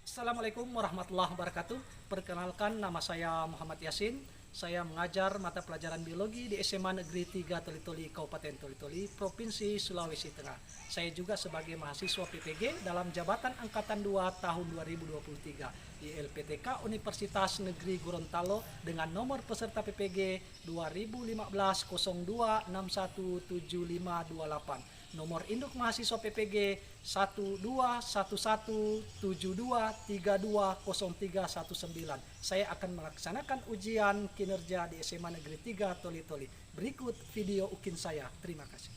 Assalamualaikum warahmatullahi wabarakatuh. Perkenalkan, nama saya Muhammad Yasin. Saya mengajar mata pelajaran biologi di SMA Negeri 3 Toli-Toli, Kabupaten Toli-Toli, Provinsi Sulawesi Tengah. Saya juga sebagai mahasiswa PPG dalam jabatan Angkatan 2 tahun 2023 di LPTK Universitas Negeri Gorontalo dengan nomor peserta PPG 2015 02 617528. Nomor induk mahasiswa PPG 127172320319. Saya akan melaksanakan ujian kinerja di SMA Negeri 3 Toli-Toli. Berikut video ukin saya. Terima kasih.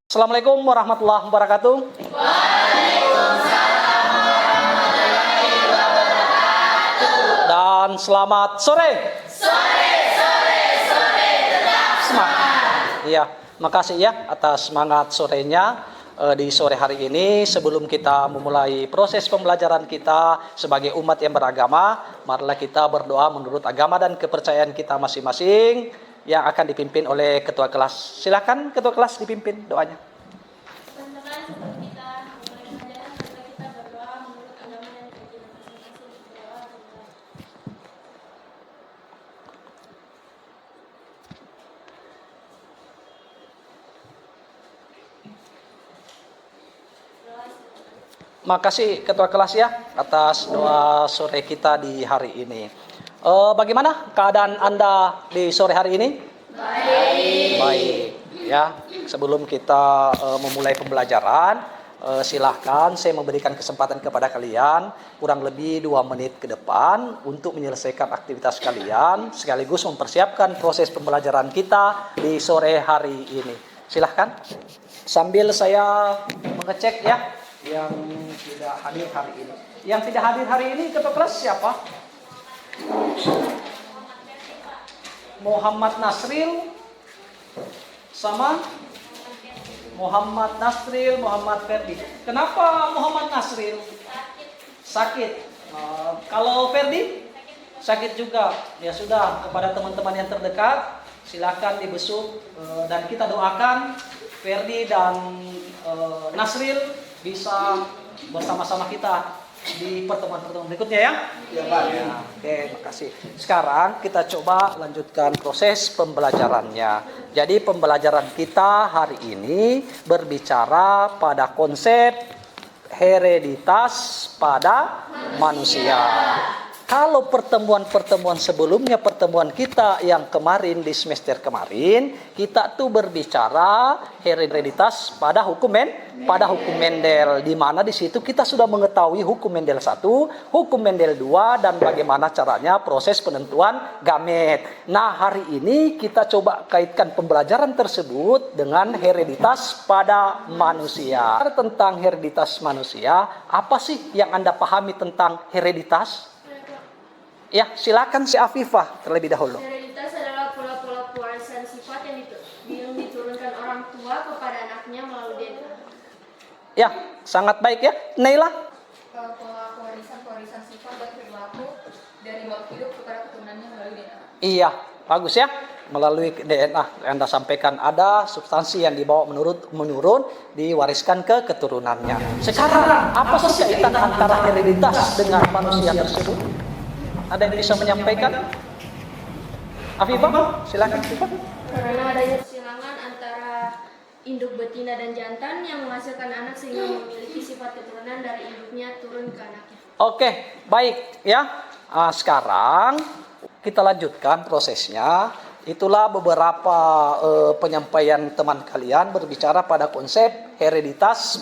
Assalamualaikum warahmatullahi wabarakatuh. Waalaikumsalam warahmatullahi wabarakatuh. Dan selamat sore. Sore. Tetap semangat. Iya. Makasih ya atas semangat sorenya di sore hari ini. Sebelum kita memulai proses pembelajaran kita sebagai umat yang beragama, marilah kita berdoa menurut agama dan kepercayaan kita masing-masing yang akan dipimpin oleh ketua kelas. Silakan ketua kelas dipimpin doanya. Teman-teman, sebelum kita mulai pelajaran, marilah kita berdoa menurut agama dan keyakinan masing-masing. Berdoa. Makasih ketua kelas ya atas doa sore kita di hari ini. Bagaimana keadaan Anda di sore hari ini? Baik. Ya, sebelum kita memulai pembelajaran, silahkan saya memberikan kesempatan kepada kalian kurang lebih 2 menit ke depan untuk menyelesaikan aktivitas kalian sekaligus mempersiapkan proses pembelajaran kita di sore hari ini. Silahkan. Sambil saya mengecek ya yang tidak hadir hari ini. Yang tidak hadir hari ini ketua kelas siapa? Muhammad Nasril sama Muhammad Nasril, Muhammad Ferdi. Kenapa Muhammad Nasril? Sakit. Kalau Ferdi? Sakit juga. Ya sudah, kepada teman-teman yang terdekat silakan dibesuk dan kita doakan Ferdi dan Nasril bisa bersama-sama kita di pertemuan-pertemuan berikutnya ya. Ya Pak. Ya. Oke, makasih. Sekarang kita coba lanjutkan proses pembelajarannya. Jadi pembelajaran kita hari ini berbicara pada konsep hereditas pada manusia. Kalau pertemuan-pertemuan sebelumnya, pertemuan kita yang kemarin di semester kemarin, kita tuh berbicara hereditas pada hukum Mendel, di mana di situ kita sudah mengetahui hukum Mendel 1, hukum Mendel 2 dan bagaimana caranya proses penentuan gamet. Nah, hari ini kita coba kaitkan pembelajaran tersebut dengan hereditas pada manusia. Tentang hereditas manusia, apa sih yang Anda pahami tentang hereditas? Ya, silakan si Afifah terlebih dahulu. Hereditas adalah pola-pola pewarisan sifat yang diturunkan orang tua kepada anaknya melalui DNA. Ya, sangat baik ya. Naila? Pola pewarisan sifat dan perilaku dari makhluk hidup kepada keturunannya melalui DNA. Iya, bagus ya. Melalui DNA Anda sampaikan ada substansi yang dibawa menurun diwariskan ke keturunannya. Sekarang apa sih kaitan antara hereditas dengan manusia tersebut? Ada yang bisa menyampaikan? Afifah, silakan Afifah. Karena adanya persilangan antara induk betina dan jantan yang menghasilkan anak sehingga memiliki sifat keturunan dari induknya turun ke anaknya. Oke, baik ya. Sekarang kita lanjutkan prosesnya. Itulah beberapa penyampaian teman kalian berbicara pada konsep hereditas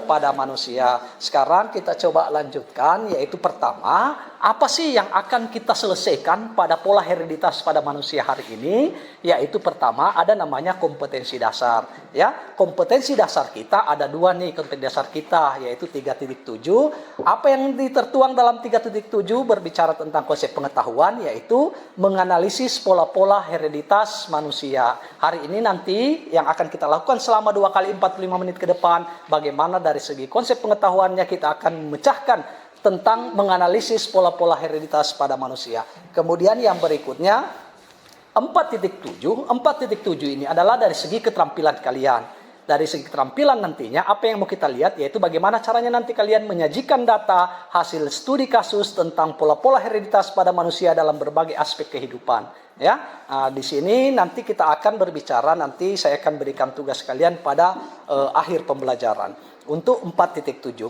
pada manusia. Sekarang kita coba lanjutkan, yaitu pertama, apa sih yang akan kita selesaikan pada pola hereditas pada manusia hari ini? Yaitu pertama ada namanya kompetensi dasar. Ya, kompetensi dasar kita ada 2 nih kompetensi dasar kita, yaitu 3.7. Apa yang tertuang dalam 3.7 berbicara tentang konsep pengetahuan, yaitu menganalisis pola-pola hereditas manusia. Hari ini nanti yang akan kita lakukan selama 2 kali 45 menit ke depan, bagaimana dari segi konsep pengetahuannya kita akan memecahkan tentang menganalisis pola-pola hereditas pada manusia. Kemudian yang berikutnya 4.7 ini adalah dari segi keterampilan kalian. Dari segi keterampilan nantinya, apa yang mau kita lihat yaitu bagaimana caranya nanti kalian menyajikan data hasil studi kasus tentang pola-pola hereditas pada manusia dalam berbagai aspek kehidupan. Ya, di sini nanti kita akan berbicara, nanti saya akan berikan tugas kalian pada akhir pembelajaran untuk 4.7.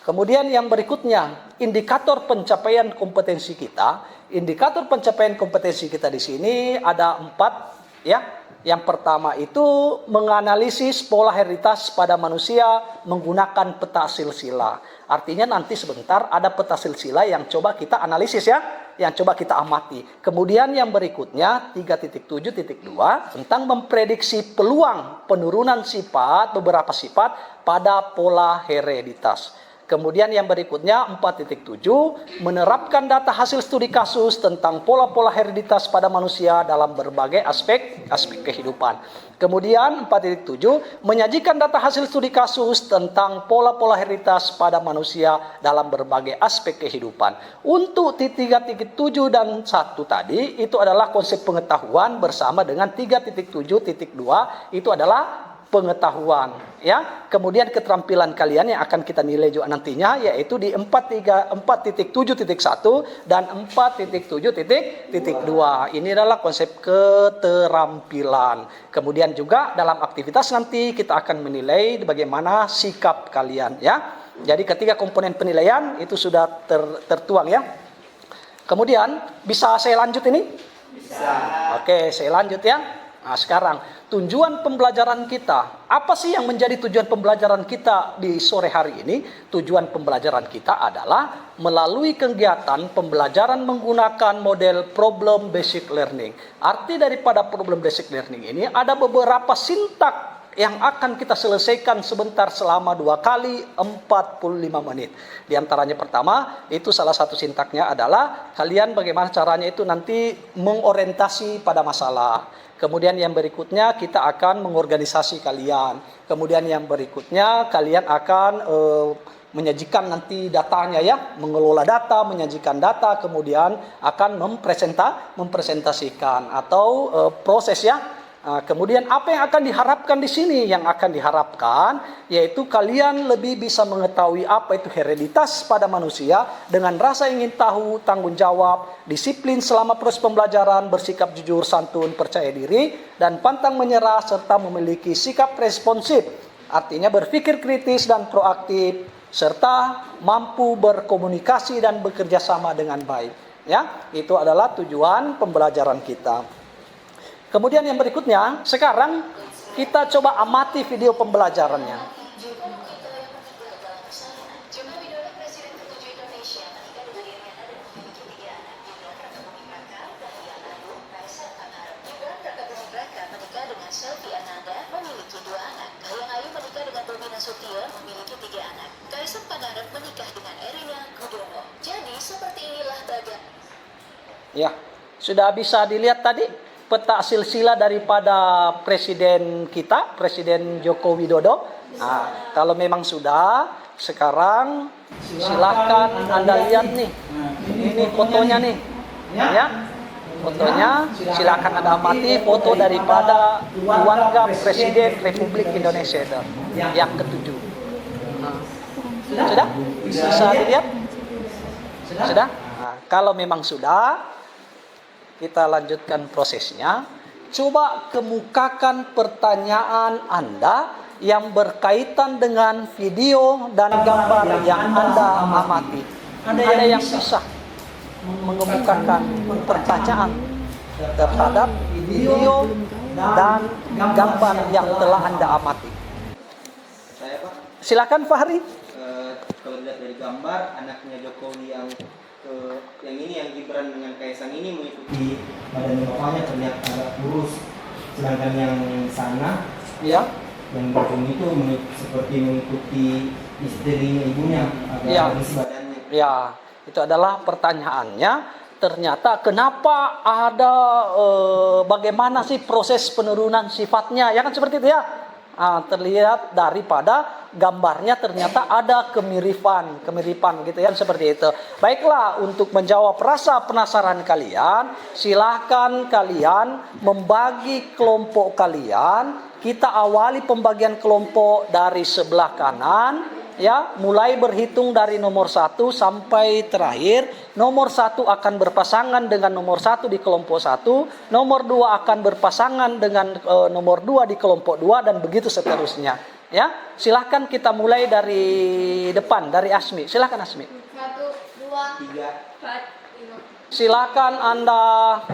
Kemudian yang berikutnya, indikator pencapaian kompetensi kita. Indikator pencapaian kompetensi kita di sini ada 4, ya. Yang pertama itu menganalisis pola hereditas pada manusia menggunakan peta silsilah. Artinya nanti sebentar ada peta silsilah yang coba kita analisis ya, yang coba kita amati. Kemudian yang berikutnya 3.7.2 tentang memprediksi peluang penurunan sifat, beberapa sifat pada pola hereditas. Kemudian yang berikutnya 4.7 menerapkan data hasil studi kasus tentang pola-pola hereditas pada manusia dalam berbagai aspek kehidupan. Kemudian 4.7 menyajikan data hasil studi kasus tentang pola-pola hereditas pada manusia dalam berbagai aspek kehidupan. Untuk 3.7 dan 1 tadi itu adalah konsep pengetahuan bersama dengan 3.7.2 itu adalah pengetahuan, ya. Kemudian keterampilan kalian yang akan kita nilai juga nantinya yaitu di 4.7.1 dan 4.7.2. Ini adalah konsep keterampilan. Kemudian juga dalam aktivitas nanti kita akan menilai bagaimana sikap kalian, ya. Jadi ketiga komponen penilaian itu sudah tertuang, ya. Kemudian bisa saya lanjut ini? Bisa. Oke, saya lanjut ya. Nah, sekarang tujuan pembelajaran kita. Apa sih yang menjadi tujuan pembelajaran kita di sore hari ini? Tujuan pembelajaran kita adalah melalui kegiatan pembelajaran menggunakan model problem basic learning. Arti daripada problem basic learning ini ada beberapa sintak yang akan kita selesaikan sebentar selama 2 kali 45 menit. Di antaranya pertama, itu salah satu sintaknya adalah kalian bagaimana caranya itu nanti mengorientasi pada masalah. Kemudian yang berikutnya kita akan mengorganisasi kalian. Kemudian yang berikutnya kalian akan menyajikan nanti datanya, ya, mengelola data, menyajikan data, kemudian akan mempresentasikan atau proses, ya. Kemudian apa yang akan diharapkan di sini? Yang akan diharapkan yaitu kalian lebih bisa mengetahui apa itu hereditas pada manusia dengan rasa ingin tahu, tanggung jawab, disiplin selama proses pembelajaran, bersikap jujur, santun, percaya diri, dan pantang menyerah serta memiliki sikap responsif. Artinya berpikir kritis dan proaktif serta mampu berkomunikasi dan bekerja sama dengan baik. Ya, itu adalah tujuan pembelajaran kita. Kemudian yang berikutnya, sekarang kita coba amati video pembelajarannya. Ya, sudah bisa dilihat tadi peta silsilah daripada presiden kita, Presiden Joko Widodo. Nah, kalau memang sudah, sekarang silahkan Anda lihat nih. Ini fotonya nih. Ya. Fotonya silahkan Anda amati foto daripada keluarga Presiden Republik Indonesia yang ke-7. Sudah? Bisa dilihat? Sudah? Nah, kalau memang sudah, kita lanjutkan prosesnya. Coba kemukakan pertanyaan Anda yang berkaitan dengan video dan gambar yang Anda amati. Ada yang bisa mengemukakan pertanyaan terhadap video dan gambar yang telah Anda amati. Saya, Pak. Silakan Fahri. Kalau lihat dari gambar, anaknya Jokowi yang ini, yang Gibran dengan Kaisang ini mengikuti badan bapaknya terlihat agak kurus, sedangkan yang sana, Ya. yang Jokowi itu seperti mengikuti istrinya, ibunya, agak kurus badannya. Ya, itu adalah pertanyaannya. Ternyata kenapa ada bagaimana sih proses penurunan sifatnya? Ya kan seperti itu, ya. Terlihat daripada gambarnya ternyata ada kemiripan gitu ya, seperti itu. Baiklah, untuk menjawab rasa penasaran kalian, silahkan kalian membagi kelompok kalian kita awali pembagian kelompok dari sebelah kanan, ya, mulai berhitung dari nomor 1 sampai terakhir. Nomor 1 akan berpasangan dengan nomor 1 di kelompok 1, nomor 2 akan berpasangan dengan nomor 2 di kelompok 2, dan begitu seterusnya. Ya, silahkan kita mulai dari depan, dari Asmi. Silahkan Asmi. 1, 2, 3, 4, 5. Silakan Anda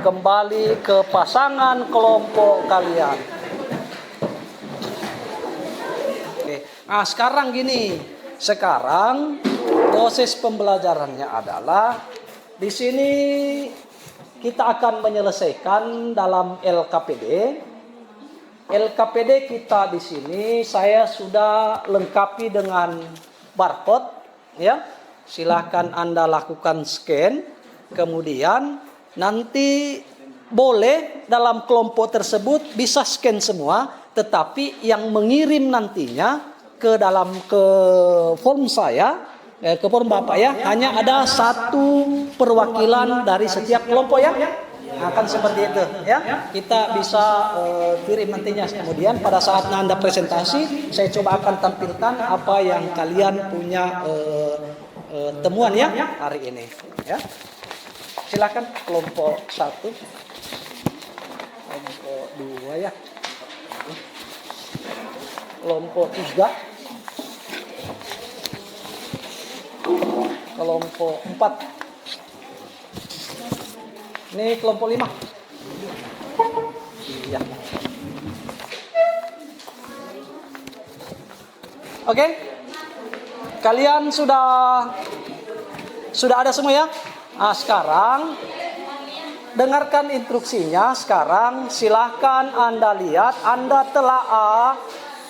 kembali ke pasangan kelompok kalian. Oke. Nah, sekarang gini. Sekarang proses pembelajarannya adalah di sini kita akan menyelesaikan dalam LKPD. LKPD kita di sini saya sudah lengkapi dengan barcode, ya. Silakan Anda lakukan scan. Kemudian nanti boleh dalam kelompok tersebut bisa scan semua, tetapi yang mengirim nantinya ke form saya, ke form Bapak ya, hanya ada satu perwakilan dari setiap kelompok ya. Akan seperti itu ya. Kita bisa kirim nantinya. Kemudian pada saat Anda presentasi, saya coba akan tampilkan apa yang kalian punya temuan ya hari ini ya. Silakan kelompok 1, kelompok 2 ya, kelompok 3, kelompok 4, ini kelompok 5. Iya. Oke, kalian sudah ada semua ya. Nah, sekarang dengarkan instruksinya. Sekarang silahkan Anda lihat, Anda telaah,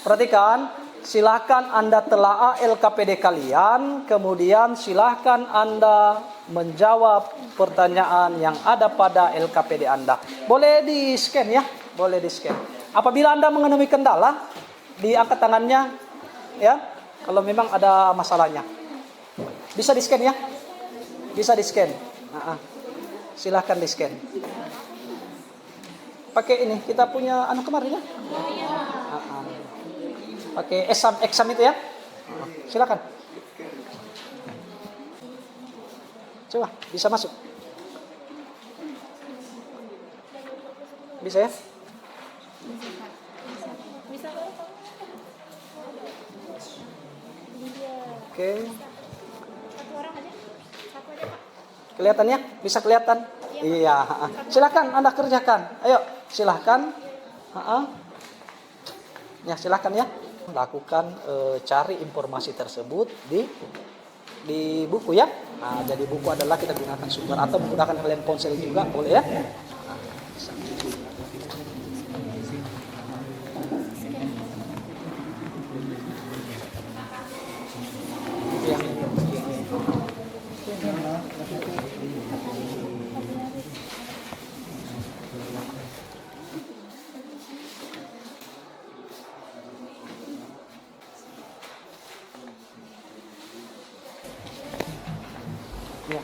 perhatikan, silahkan Anda telaah LKPD kalian, kemudian silahkan Anda menjawab pertanyaan yang ada pada LKPD Anda. Boleh di scan ya, boleh di scan. Apabila Anda mengalami kendala, diangkat tangannya ya, kalau memang ada masalahnya. Bisa di scan ya. Bisa di scan. Silahkan di scan. Pakai ini, kita punya kemarin ya. Pakai exam itu ya. Silakan. Coba, bisa masuk. Bisa ya? Oke. Kelihatannya? Bisa kelihatan? Iya. Silakan Anda kerjakan. Ayo, silakan. Ya, silakan ya. Lakukan cari informasi tersebut di buku ya. Nah, jadi buku adalah kita gunakan sumber atau menggunakan kalian ponsel juga boleh ya. Ya,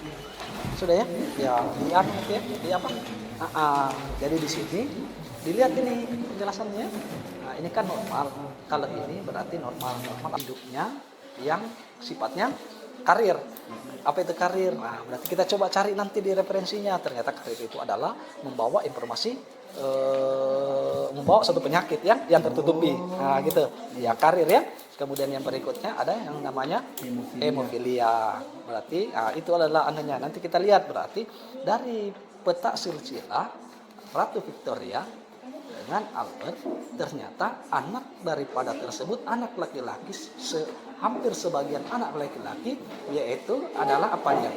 sudah ya? Ya, lihat ya, di apa? Jadi di sini dilihat ini penjelasannya. Nah, ini kan normal. Kalau ini berarti normal hidupnya yang sifatnya karir. Apa itu karir? Nah, berarti kita coba cari nanti di referensinya. Ternyata karir itu adalah membawa informasi, membawa satu penyakit yang tertutupi. Nah, gitu. Ya, karir ya. Kemudian yang berikutnya ada yang namanya hemofilia. Berarti itu adalah anunya. Nanti kita lihat berarti dari peta silsilah Ratu Victoria dengan Albert, ternyata anak daripada tersebut anak laki-laki, hampir sebagian anak laki-laki yaitu adalah apanya?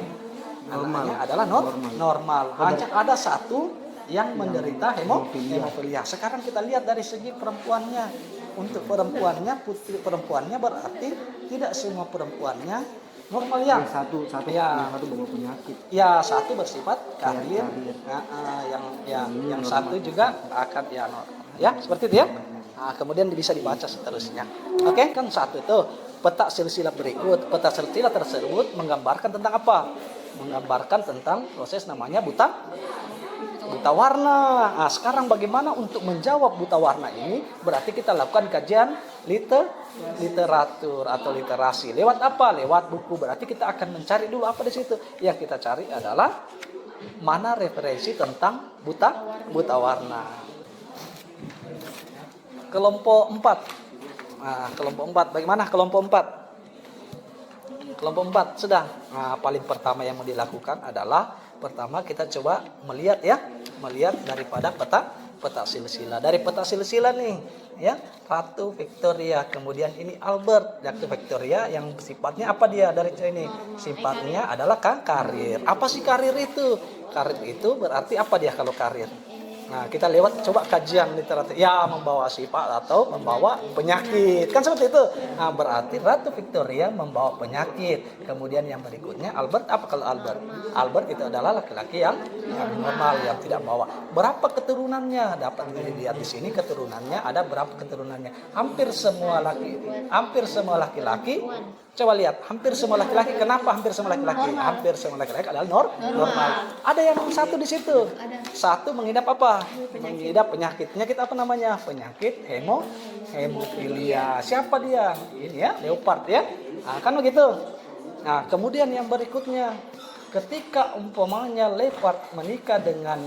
Anaknya adalah normal. Hanya ada satu yang menderita hemofilia. Sekarang kita lihat dari segi perempuannya. Untuk perempuannya, putri perempuannya berarti tidak semua perempuannya normal ya. Satu bawa penyakit. Ya, satu bersifat karir. Yang satu juga akan ya normal. Ya, seperti itu ya. Nah, kemudian bisa dibaca seterusnya. Oke, kan satu itu peta silsilah berikut. Peta silsilah tersebut menggambarkan tentang apa? Menggambarkan tentang proses namanya buta warna. Nah, sekarang bagaimana untuk menjawab buta warna ini? Berarti kita lakukan kajian literatur atau literasi. Lewat apa? Lewat buku. Berarti kita akan mencari dulu apa di situ. Yang kita cari adalah mana referensi tentang buta warna. Kelompok 4. Nah, kelompok 4. Bagaimana kelompok 4? Kelompok 4 sedang. Nah, paling pertama yang mau dilakukan adalah pertama kita coba melihat daripada peta silsilah. Dari peta silsilah nih, ya, Ratu Victoria, kemudian ini Albert. Ratu Victoria yang sifatnya apa dia dari ini? Sifatnya adalah karir. Apa sih karir itu? Karir itu berarti apa dia kalau karir? Nah, kita lewat coba kajian literatur. Ya, membawa sifat atau membawa penyakit. Kan seperti itu. Nah, berarti Ratu Victoria membawa penyakit. Kemudian yang berikutnya Albert, apa kalau Albert? Albert itu adalah laki-laki yang normal, yang tidak membawa. Berapa keturunannya? Dapat dilihat di sini keturunannya ada berapa keturunannya? Hampir semua laki-laki. Coba lihat, hampir semua laki-laki. Kenapa hampir semua laki-laki? Hampir semua laki-laki adalah normal. Ada yang satu di situ. Satu mengidap apa? Mengidap penyakit. Penyakit apa namanya? Penyakit hemofilia. Siapa dia? Ini ya, leopard ya. Nah, kan begitu. Nah, kemudian yang berikutnya, ketika umpamanya leopard menikah dengan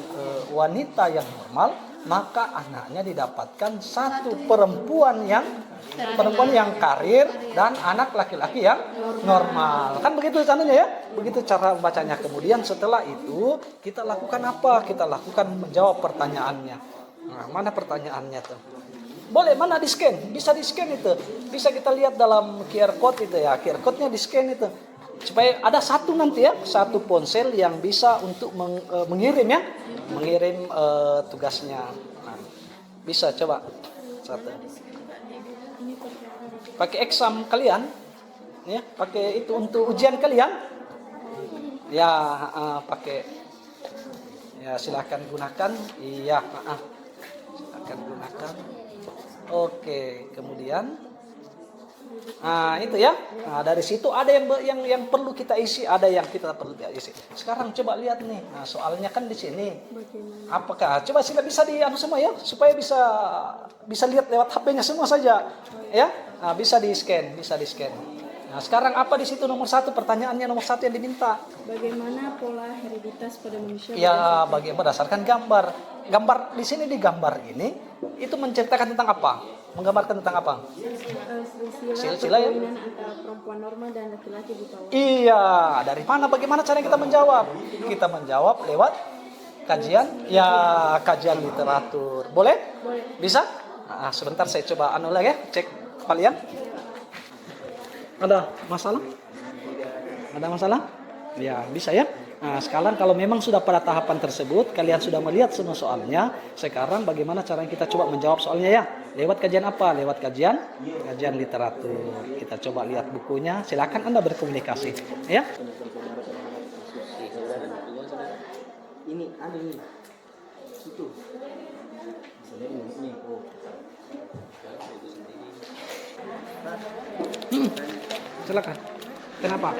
wanita yang normal, maka anaknya didapatkan satu perempuan yang karir dan anak laki-laki yang normal. Kan begitu caranya ya? Begitu cara membacanya. Kemudian setelah itu kita lakukan apa? Kita lakukan menjawab pertanyaannya. Nah, mana pertanyaannya tuh? Boleh, mana di scan? Bisa di scan itu. Bisa kita lihat dalam QR code itu ya. QR code-nya di scan itu. Supaya ada satu nanti ya, satu ponsel yang bisa untuk mengirim ya. Mengirim tugasnya. Nah, bisa coba satu. Pakai exam kalian, ya, pakai itu untuk ujian kalian, ya, pakai, ya, silakan gunakan, iya, silakan gunakan. Oke, kemudian, nah itu ya, nah, dari situ ada yang perlu kita isi, ada yang kita perlu isi. Sekarang coba lihat nih, nah soalnya kan di sini, apakah coba sila bisa semua ya, supaya bisa lihat lewat HP-nya semua saja, ya. Nah, bisa di scan. Nah, sekarang apa di situ nomor 1 pertanyaannya nomor 1 yang diminta? Bagaimana pola hereditas pada manusia? Ya, berdasarkan gambar. Gambar di sini, di gambar ini itu menceritakan tentang apa? Menggambarkan tentang apa? Silsilah ya. Antara perempuan normal dan laki-laki buta warna. Iya, dari mana? Bagaimana cara kita menjawab? Kita menjawab lewat kajian literatur. Boleh? Boleh. Bisa? Nah, sebentar saya coba lagi ya, cek kalian. Ada masalah? Ada masalah? Ya, bisa ya. Nah, sekarang kalau memang sudah pada tahapan tersebut, kalian sudah melihat semua soalnya, sekarang bagaimana caranya kita coba menjawab soalnya ya? Lewat kajian apa? Lewat kajian literatur. Kita coba lihat bukunya. Silakan Anda berkomunikasi, ya. Ini ada ini. Itu. Silakan. Kenapa?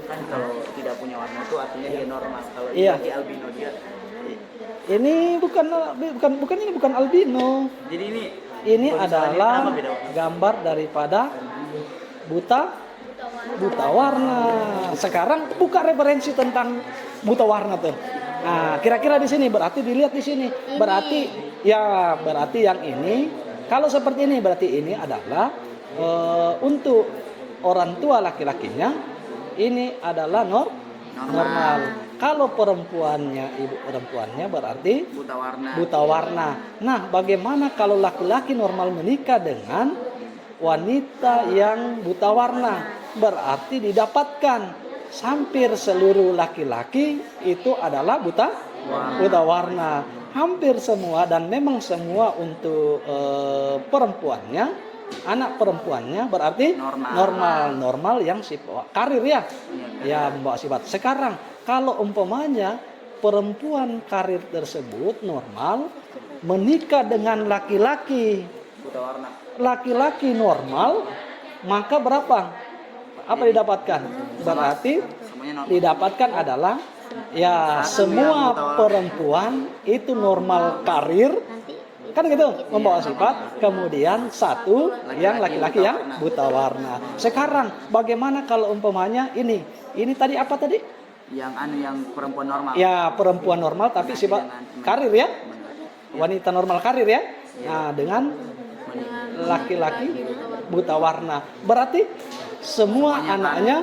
Kan kalau tidak punya warna itu artinya dia normal. Kalau Iya. dia albino dia. Ini bukan albino. Jadi Ini kondisi adalah apa beda? gambar daripada buta warna. Sekarang buka referensi tentang buta warna tuh. Nah, kira-kira di sini berarti dilihat di sini. Berarti yang ini kalau seperti ini berarti ini adalah untuk orang tua laki-lakinya ini adalah normal. Kalau ibu perempuannya berarti buta warna. Nah, bagaimana kalau laki-laki normal menikah dengan wanita yang buta warna? Berarti didapatkan hampir seluruh laki-laki itu adalah buta warna. Hampir semua dan memang semua untuk perempuannya. Anak perempuannya berarti normal yang sifat karir ya, ya membawa sifat. Sekarang kalau umpamanya perempuan karir tersebut normal menikah dengan laki-laki normal, maka berapa? Apa didapatkan? Berarti didapatkan adalah Ya, semua perempuan itu normal karir, kan gitu, membawa sifat. Kemudian satu yang laki-laki yang buta warna. Sekarang bagaimana kalau umpamanya ini tadi apa tadi? Yang perempuan normal. Ya, perempuan normal tapi sifat karir ya, wanita normal karir ya. Nah, dengan laki-laki buta warna, berarti semua anaknya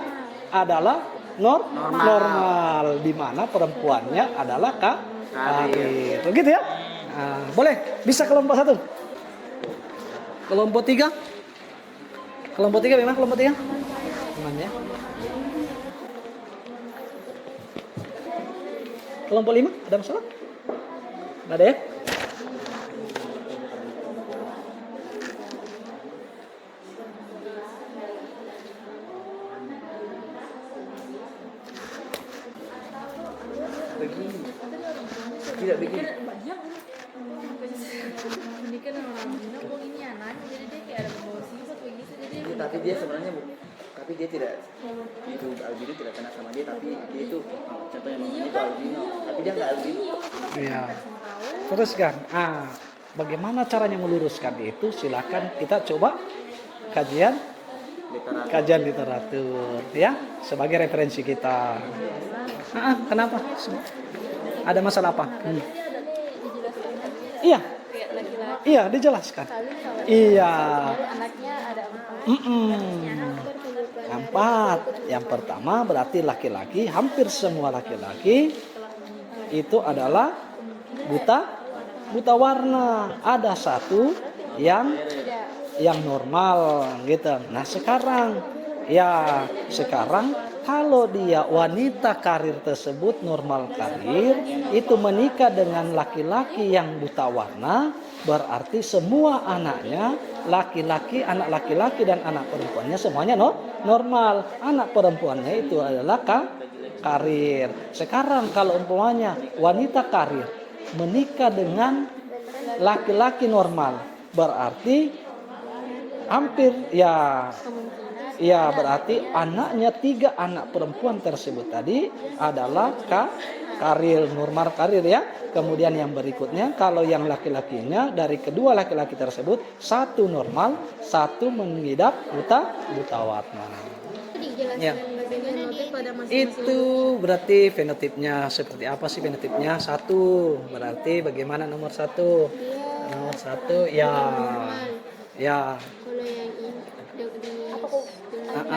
adalah normal, di mana perempuannya adalah karir. Begitu ya? Nah, boleh, bisa kelompok 1. Kelompok 3. Kelompok 3 memang kelompok 3? Gimana ya? Kelompok 5, ada masalah? Nggak ada ya? Tidak begini. Ini kan orang Cina kok ini anak, jadi dia kayak ada membawa sifat begitu, jadi dia Tapi dia sebenarnya tapi dia tidak itu albino tidak kena sama dia, tapi dia itu contohnya mamanya itu albino, tapi dia nggak albino. Iya. Teruskan. Bagaimana caranya meluruskan itu? Silakan kita coba kajian literatur ya sebagai referensi kita. Kenapa? Ada masalah apa? Iya. Iya, dijelaskan. Iya. anaknya ada 4. Yang pertama berarti laki-laki, hampir semua laki-laki itu adalah buta warna. Ada satu yang normal gitu. Nah, sekarang kalau dia wanita karir tersebut normal karir itu menikah dengan laki-laki yang buta warna, berarti semua anaknya anak laki-laki dan anak perempuannya semuanya normal. Anak perempuannya itu adalah karir. Sekarang kalau umpamanya wanita karir menikah dengan laki-laki normal, berarti hampir berarti anaknya 3 anak perempuan tersebut tadi adalah karir, normal karir ya. Kemudian yang berikutnya kalau yang laki-lakinya dari kedua laki-laki tersebut 1 normal, 1 mengidap buta warna. Ya. Itu berarti fenotipnya seperti apa sih fenotipnya? 1 berarti bagaimana nomor 1? Nomor 1 ya.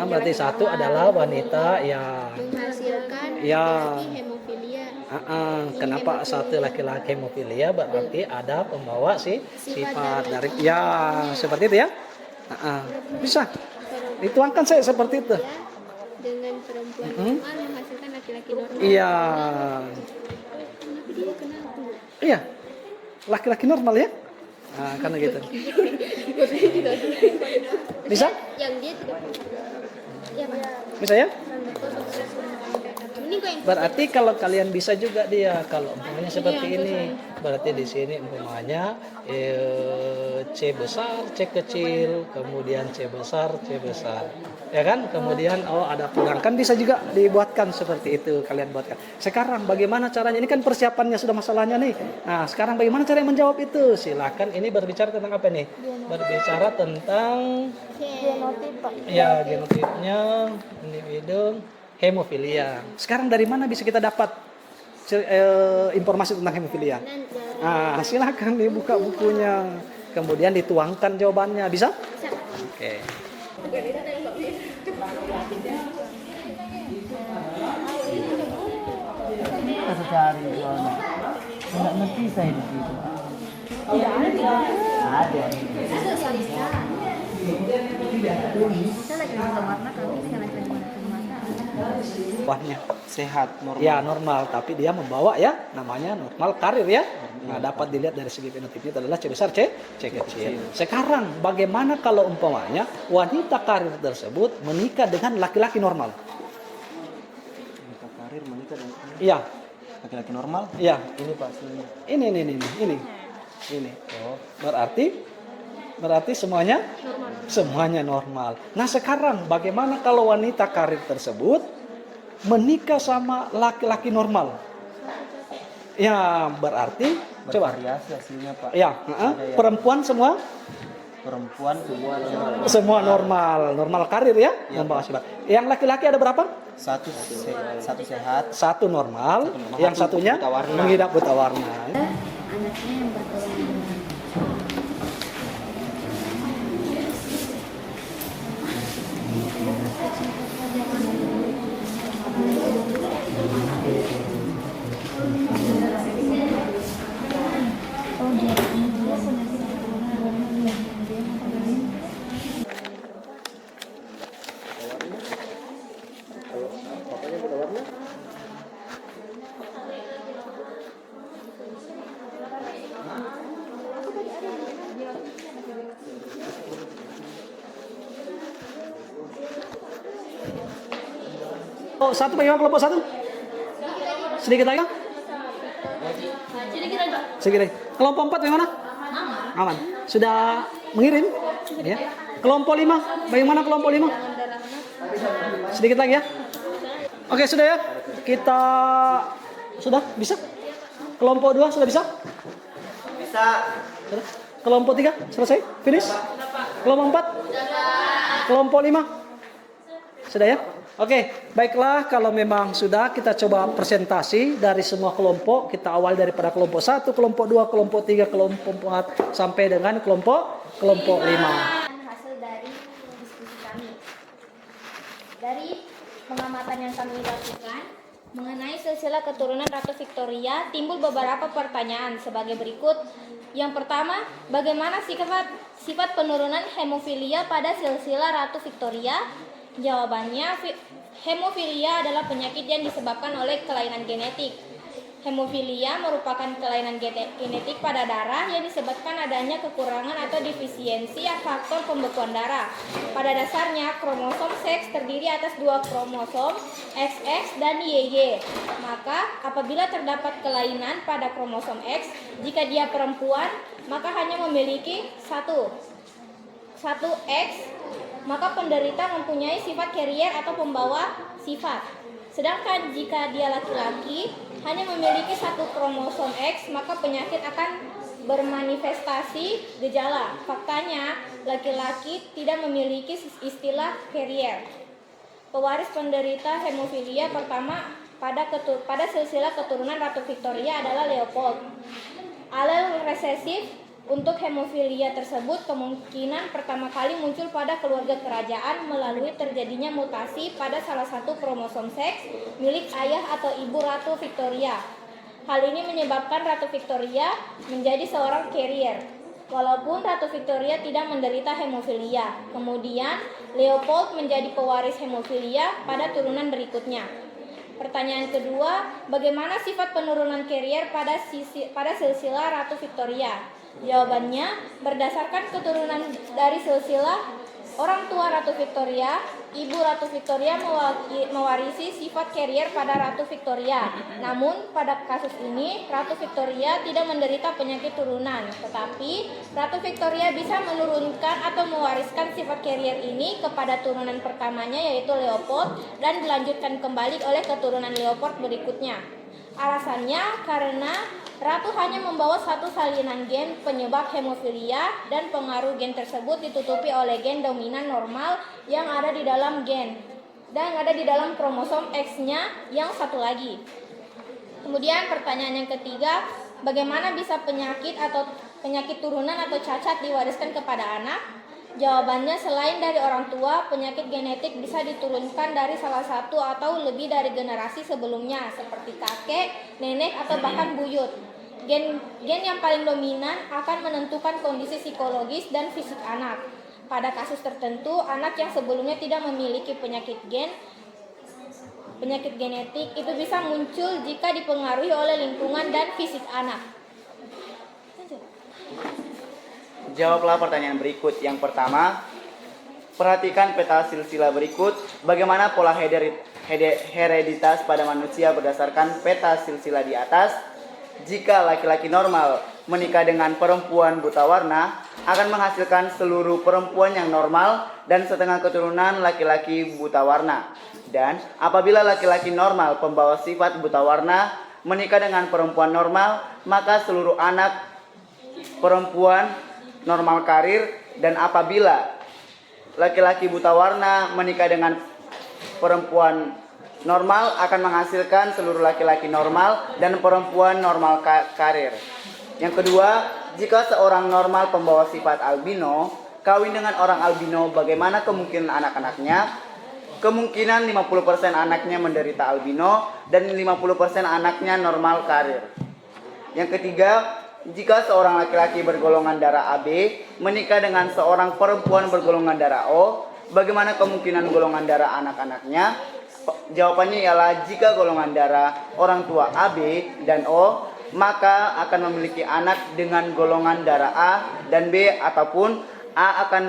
Berarti 1 adalah wanita menghasilkan hemofilia. Kenapa 1 laki-laki hemofilia? Berarti ada pembawa sifat dari seperti itu ya. Bisa dituangkan saya seperti itu. Dengan perempuan normal menghasilkan laki-laki normal. Iya. Tapi dia kenapa? Iya. Laki-laki normal ya. Karena gitu. Bisa? Yang dia tidak. Bisa ya? Berarti kalau kalian bisa juga dia kalau umpamanya seperti ini, berarti di sini umpamanya C besar, C kecil, kemudian C besar, ya kan? Kemudian ada kurang kan bisa juga dibuatkan seperti itu kalian buatkan. Sekarang bagaimana caranya? Ini kan persiapannya sudah masalahnya nih. Nah sekarang bagaimana cara menjawab itu? Silakan. Ini berbicara tentang apa nih? Berbicara tentang genotipnya individu hemofilia. Sekarang dari mana bisa kita dapat informasi tentang hemofilia? Silakan dibuka bukunya, kemudian dituangkan jawabannya. Bisa? Oke. Kita cari soalnya. Nggak ngerti saya di situ. Ada. Wahnya sehat, normal. Ya normal, tapi dia membawa namanya normal karir ya. Nah, dapat dilihat dari segi fenotipnya adalah C besar, C kecil. Sekarang bagaimana kalau umpamanya wanita karir tersebut menikah dengan laki-laki normal? Wanita karir menikah dengan laki-laki normal? Iya. Ini Pak, ini. Oh, berarti semuanya normal. Nah, sekarang bagaimana kalau wanita karir tersebut menikah sama laki-laki normal. Ya, berarti coba. Bervariasi hasilnya Pak. Ya, Ada yang perempuan semua perempuan semua normal. semua normal karir ya, Ya, membawa sifat. Yang laki-laki ada berapa? Satu sehat. Satu normal, normal. yang Satu satunya buta warna. mengidap buta warna. Anaknya yang berkeluarga. Oh, satu bagaimana kelompok satu? Sedikit lagi? Sedikit lagi. Kelompok 4 bagaimana? Aman. Sudah mengirim? Ya. Kelompok 5, bagaimana kelompok 5? Sedikit lagi ya. Oke, sudah ya. Kita sudah bisa? Kelompok 2 sudah bisa? Bisa. Sudah. Kelompok 3 selesai? Finish? Kelompok 4? Kelompok 5? Sudah ya? Oke, baiklah kalau memang sudah kita coba presentasi dari semua kelompok. Kita awal daripada kelompok 1, kelompok 2, kelompok 3, kelompok 4 sampai dengan kelompok 5. Hasil dari diskusi kami. Dari pengamatan yang kami lakukan mengenai silsilah keturunan Ratu Victoria, timbul beberapa pertanyaan sebagai berikut. Yang pertama, bagaimana sifat penurunan hemofilia pada silsilah Ratu Victoria? Jawabannya, hemofilia adalah penyakit yang disebabkan oleh kelainan genetik. Hemofilia merupakan kelainan genetik pada darah yang disebabkan adanya kekurangan atau defisiensi faktor pembekuan darah. Pada dasarnya, kromosom seks terdiri atas 2 kromosom, XX dan YY. Maka, apabila terdapat kelainan pada kromosom X, jika dia perempuan, maka hanya memiliki satu X, maka penderita mempunyai sifat carrier atau pembawa sifat. Sedangkan jika dia laki-laki hanya memiliki 1 kromosom X, maka penyakit akan bermanifestasi gejala. Faktanya, laki-laki tidak memiliki istilah carrier. Pewaris penderita hemofilia pertama pada silsilah keturunan Ratu Victoria adalah Leopold. Alel resesif untuk hemofilia tersebut kemungkinan pertama kali muncul pada keluarga kerajaan melalui terjadinya mutasi pada salah satu kromosom seks milik ayah atau ibu Ratu Victoria. Hal ini menyebabkan Ratu Victoria menjadi seorang carrier, walaupun Ratu Victoria tidak menderita hemofilia. Kemudian, Leopold menjadi pewaris hemofilia pada turunan berikutnya. Pertanyaan kedua, bagaimana sifat penurunan carrier pada silsilah Ratu Victoria? Jawabannya, berdasarkan keturunan dari silsilah orang tua Ratu Victoria, ibu Ratu Victoria mewarisi sifat carrier pada Ratu Victoria. Namun, pada kasus ini, Ratu Victoria tidak menderita penyakit turunan, tetapi Ratu Victoria bisa menurunkan atau mewariskan sifat carrier ini kepada turunan pertamanya yaitu Leopold dan dilanjutkan kembali oleh keturunan Leopold berikutnya. Alasannya karena Ratu hanya membawa 1 salinan gen penyebab hemofilia dan pengaruh gen tersebut ditutupi oleh gen dominan normal yang ada di dalam kromosom X-nya yang satu lagi. Kemudian pertanyaan yang ketiga, bagaimana bisa penyakit turunan atau cacat diwariskan kepada anak? Jawabannya, selain dari orang tua, penyakit genetik bisa diturunkan dari salah satu atau lebih dari generasi sebelumnya, seperti kakek, nenek, atau bahkan buyut. Gen yang paling dominan akan menentukan kondisi psikologis dan fisik anak. Pada kasus tertentu, anak yang sebelumnya tidak memiliki penyakit genetik itu bisa muncul jika dipengaruhi oleh lingkungan dan fisik anak. Jawablah pertanyaan berikut. Yang pertama, perhatikan peta silsilah berikut. Bagaimana pola hereditas pada manusia berdasarkan peta silsilah di atas? Jika laki-laki normal menikah dengan perempuan buta warna, akan menghasilkan seluruh perempuan yang normal dan setengah keturunan laki-laki buta warna. Dan apabila laki-laki normal pembawa sifat buta warna menikah dengan perempuan normal, maka seluruh anak perempuan normal karir. Dan apabila laki-laki buta warna menikah dengan perempuan normal akan menghasilkan seluruh laki-laki normal dan perempuan normal karir. Yang kedua, jika seorang normal pembawa sifat albino kawin dengan orang albino, bagaimana kemungkinan anak-anaknya? Kemungkinan 50% anaknya menderita albino dan 50% anaknya normal karir. Yang ketiga, jika seorang laki-laki bergolongan darah AB menikah dengan seorang perempuan bergolongan darah O, bagaimana kemungkinan golongan darah anak-anaknya? Jawabannya ialah jika golongan darah orang tua AB dan O, maka akan memiliki anak dengan golongan darah A dan B, ataupun A akan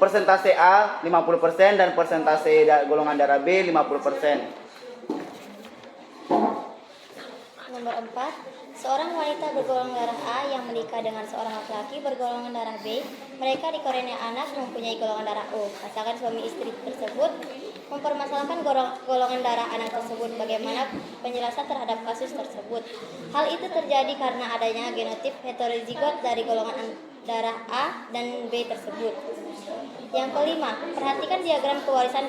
persentase A 50% dan persentase golongan darah B 50%. Nomor 4, seorang wanita bergolongan darah A yang menikah dengan seorang laki-laki bergolongan darah B, mereka dikaruniai anak mempunyai golongan darah O. Asalkan suami istri tersebut mempermasalahkan golongan darah anak tersebut, bagaimana penjelasan terhadap kasus tersebut? Hal itu terjadi karena adanya genotip heterozigot dari golongan darah A dan B tersebut. Yang kelima, perhatikan diagram pewarisan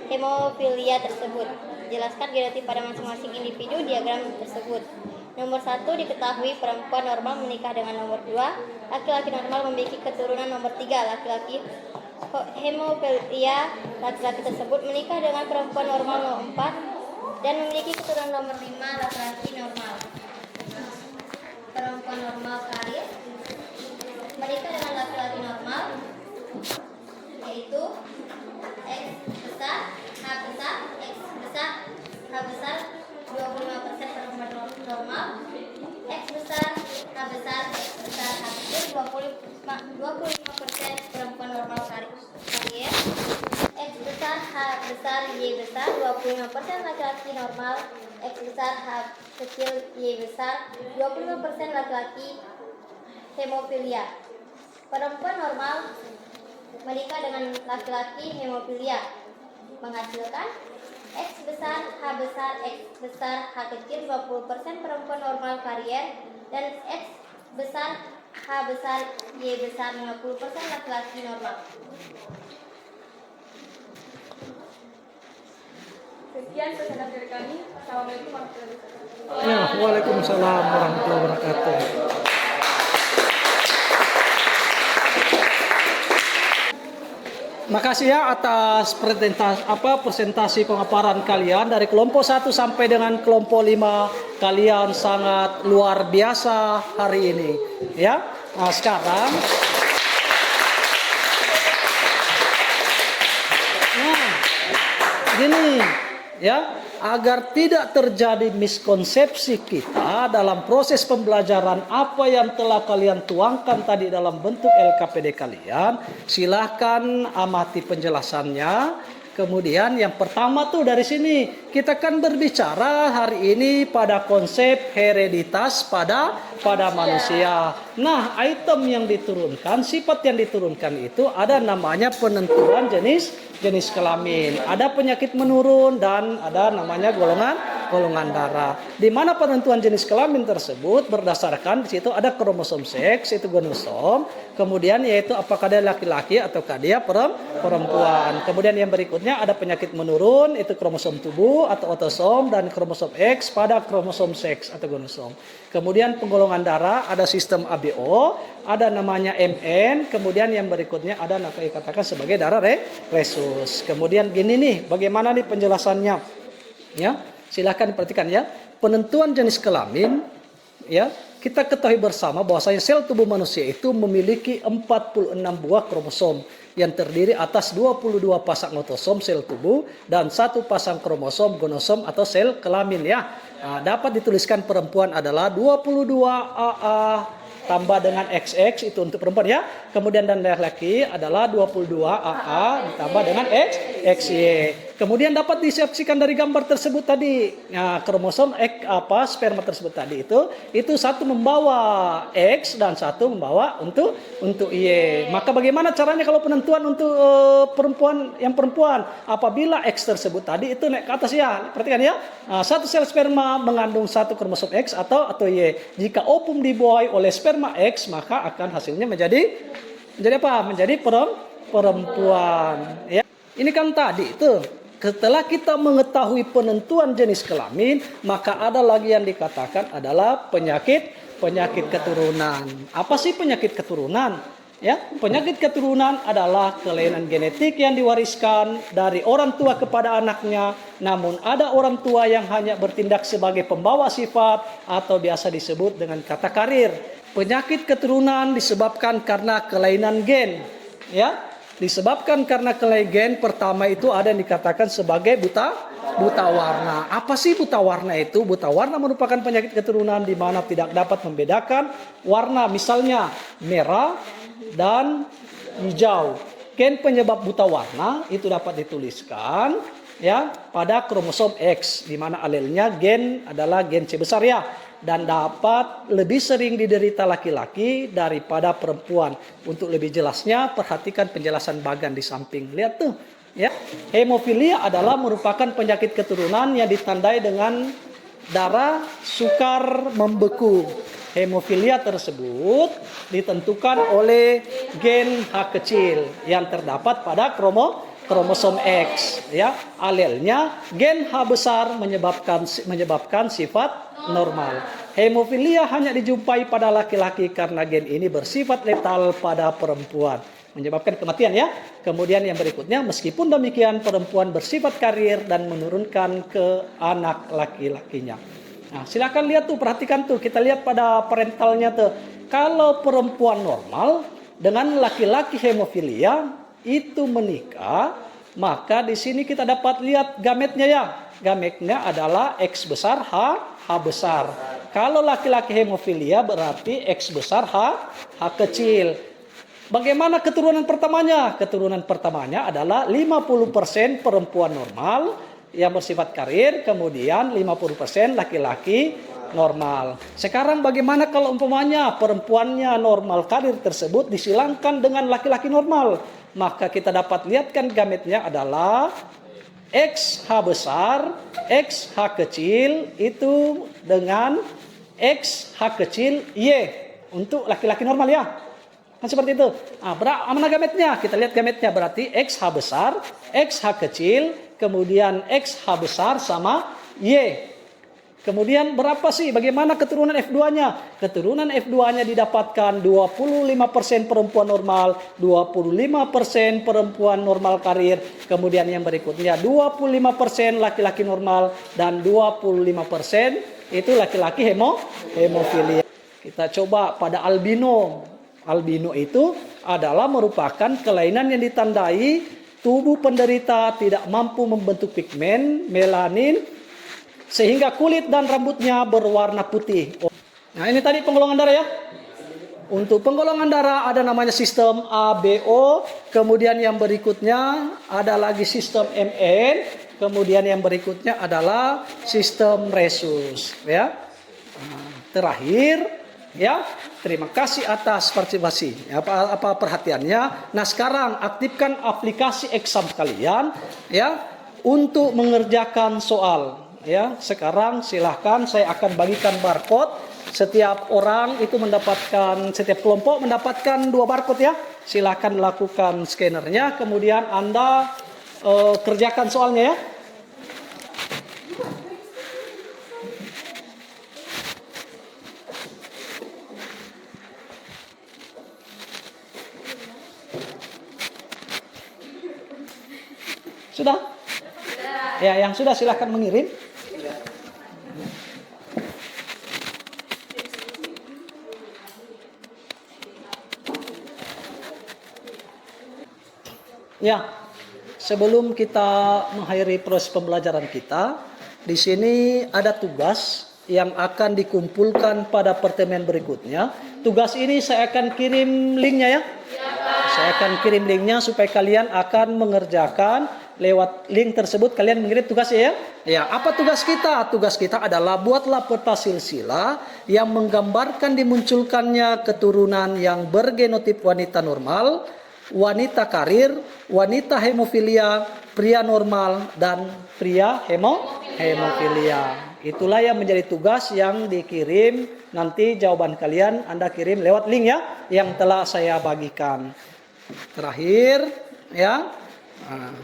hemofilia tersebut. Jelaskan genotip pada masing-masing individu diagram tersebut. Nomor 1, diketahui perempuan normal menikah dengan nomor 2, laki-laki normal memiliki keturunan. Nomor 3, laki-laki hemofilia, laki-laki tersebut menikah dengan perempuan normal nomor 4 dan memiliki keturunan. Nomor 5, laki-laki normal, perempuan normal karir menikah dengan laki-laki normal, yaitu X besar, H besar, X besar, H besar 25% perempuan normal, X besar, H besar, X besar, H kecil 25% perempuan normal karir, X besar, H besar, Y besar 25% laki-laki normal, X besar, H kecil, Y besar 25% laki-laki hemofilia. Perempuan normal menikah dengan laki-laki hemofilia menghasilkan X besar, H besar, X besar, H kecil 20% perempuan normal karier, dan X besar, H besar, Y besar 50% laki-laki normal. Sekian pesan dari kami. Assalamualaikum warahmatullahi wabarakatuh. Ya, waalaikumsalam warahmatullahi wabarakatuh. Makasih ya atas presentasi pemaparan kalian dari kelompok 1 sampai dengan kelompok 5. Kalian sangat luar biasa hari ini. Ya. Nah, sekarang gini ya, agar tidak terjadi miskonsepsi kita dalam proses pembelajaran apa yang telah kalian tuangkan tadi dalam bentuk LKPD kalian, silahkan amati penjelasannya. Kemudian yang pertama tuh dari sini kita kan berbicara hari ini pada konsep hereditas pada manusia. Nah, item yang diturunkan, sifat yang diturunkan itu ada namanya penentuan jenis kelamin, ada penyakit menurun, dan ada namanya golongan darah. Di mana penentuan jenis kelamin tersebut berdasarkan di situ ada kromosom seks, itu gonosom, kemudian yaitu apakah dia laki-laki ataukah dia perempuan. Kemudian yang berikutnya ada penyakit menurun, itu kromosom tubuh atau otosom, dan kromosom X pada kromosom seks atau gonosom. Kemudian penggolongan darah ada sistem ABO, ada namanya MN, kemudian yang berikutnya ada dikatakan sebagai darah resus. Kemudian gini nih, bagaimana nih penjelasannya? Ya, silakan perhatikan ya. Penentuan jenis kelamin, ya, kita ketahui bersama bahwasanya sel tubuh manusia itu memiliki 46 buah kromosom yang terdiri atas 22 pasang otosom sel tubuh dan 1 pasang kromosom gonosom atau sel kelamin ya. Nah, dapat dituliskan perempuan adalah 22 AA tambah dengan XX itu untuk perempuan ya. Kemudian dan laki-laki adalah 22 AA ditambah dengan XY. Kemudian dapat disaksikan dari gambar tersebut tadi. Nah, kromosom X sperma tersebut tadi itu satu membawa X dan satu membawa untuk Y. Maka bagaimana caranya kalau penentuan untuk perempuan? Apabila X tersebut tadi itu naik ke atas ya. Perhatikan ya. Nah, satu sel sperma mengandung satu kromosom X atau Y. Jika ovum dibuahi oleh sperma X, maka akan hasilnya menjadi apa? Menjadi perempuan. Ya. Ini kan tadi itu. Setelah kita mengetahui penentuan jenis kelamin, maka ada lagi yang dikatakan adalah penyakit keturunan. Apa sih penyakit keturunan? Ya, penyakit keturunan adalah kelainan genetik yang diwariskan dari orang tua kepada anaknya, namun ada orang tua yang hanya bertindak sebagai pembawa sifat atau biasa disebut dengan kata karir. Penyakit keturunan disebabkan karena kelainan gen, ya. Disebabkan karena kelainan gen pertama itu ada yang dikatakan sebagai buta warna. Apa sih buta warna itu? Buta warna merupakan penyakit keturunan di mana tidak dapat membedakan warna, misalnya merah dan hijau. Gen penyebab buta warna itu dapat dituliskan ya pada kromosom X, di mana alelnya gen adalah gen C besar ya, dan dapat lebih sering diderita laki-laki daripada perempuan. Untuk lebih jelasnya perhatikan penjelasan bagan di samping. Lihat tuh ya. Hemofilia adalah merupakan penyakit keturunan yang ditandai dengan darah sukar membeku. Hemofilia tersebut ditentukan oleh gen H kecil yang terdapat pada kromosom X ya. Alelnya gen H besar menyebabkan sifat normal. Hemofilia hanya dijumpai pada laki-laki karena gen ini bersifat letal pada perempuan, menyebabkan kematian ya. Kemudian yang berikutnya, meskipun demikian perempuan bersifat karir dan menurunkan ke anak laki-lakinya. Nah, silakan lihat tuh, perhatikan tuh, kita lihat pada parentalnya tuh. Kalau perempuan normal dengan laki-laki hemofilia itu menikah, maka di sini kita dapat lihat gametnya ya. Gametnya adalah X besar, H besar. Kalau laki-laki hemofilia berarti X besar, H kecil. Bagaimana keturunan pertamanya? Keturunan pertamanya adalah 50% perempuan normal yang bersifat karir, kemudian 50% laki-laki normal. Sekarang bagaimana kalau umpamanya perempuannya normal karir tersebut disilangkan dengan laki-laki normal? Maka kita dapat lihatkan gametnya adalah X H besar, X H kecil itu dengan X H kecil Y untuk laki-laki normal ya. Kan seperti itu. Nah, mana gametnya? Kita lihat gametnya berarti X H besar, X H kecil, kemudian X H besar sama Y. Kemudian berapa sih? Bagaimana keturunan F2-nya? Keturunan F2-nya didapatkan 25% perempuan normal, 25% perempuan normal karir, kemudian yang berikutnya 25% laki-laki normal, dan 25% itu laki-laki hemofilia. Kita coba pada albino. Albino itu adalah merupakan kelainan yang ditandai tubuh penderita tidak mampu membentuk pigmen melanin sehingga kulit dan rambutnya berwarna putih. Nah, ini tadi penggolongan darah ya. Untuk penggolongan darah ada namanya sistem ABO, kemudian yang berikutnya ada lagi sistem MN, kemudian yang berikutnya adalah sistem Rhesus ya. Terakhir ya, terima kasih atas partisipasi. Apa perhatiannya? Nah, sekarang aktifkan aplikasi exam kalian ya untuk mengerjakan soal. Ya, sekarang silahkan saya akan bagikan barcode. Setiap orang itu mendapatkan, setiap kelompok mendapatkan 2 barcode ya. Silahkan lakukan scannernya, kemudian Anda kerjakan soalnya ya. Sudah? Ya, yang sudah silahkan mengirim. Ya, sebelum kita mengakhiri proses pembelajaran kita, di sini ada tugas yang akan dikumpulkan pada pertemuan berikutnya. tugas ini saya akan kirim linknya ya. Saya akan kirim linknya supaya kalian akan mengerjakan lewat link tersebut. Kalian mengirim tugasnya ya. Ya, apa tugas kita? Tugas kita adalah buatlah peta silsilah yang menggambarkan dimunculkannya keturunan yang bergenotip wanita normal, wanita karir, wanita hemofilia, pria normal, dan pria hemofilia. Itulah yang menjadi tugas yang dikirim. Nanti jawaban kalian Anda kirim lewat link ya, yang telah saya bagikan. Terakhir ya,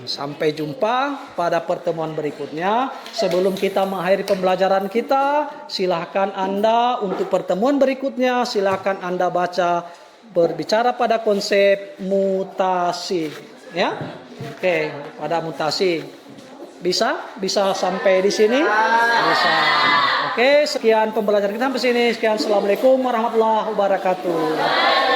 sampai jumpa pada pertemuan berikutnya. Sebelum kita mengakhiri pembelajaran kita, silahkan Anda untuk pertemuan berikutnya, silahkan Anda baca berbicara pada konsep mutasi ya. Oke, pada mutasi. Bisa sampai di sini? Bisa. Oke, sekian pembelajaran kita sampai sini. Sekian, assalamualaikum warahmatullahi wabarakatuh.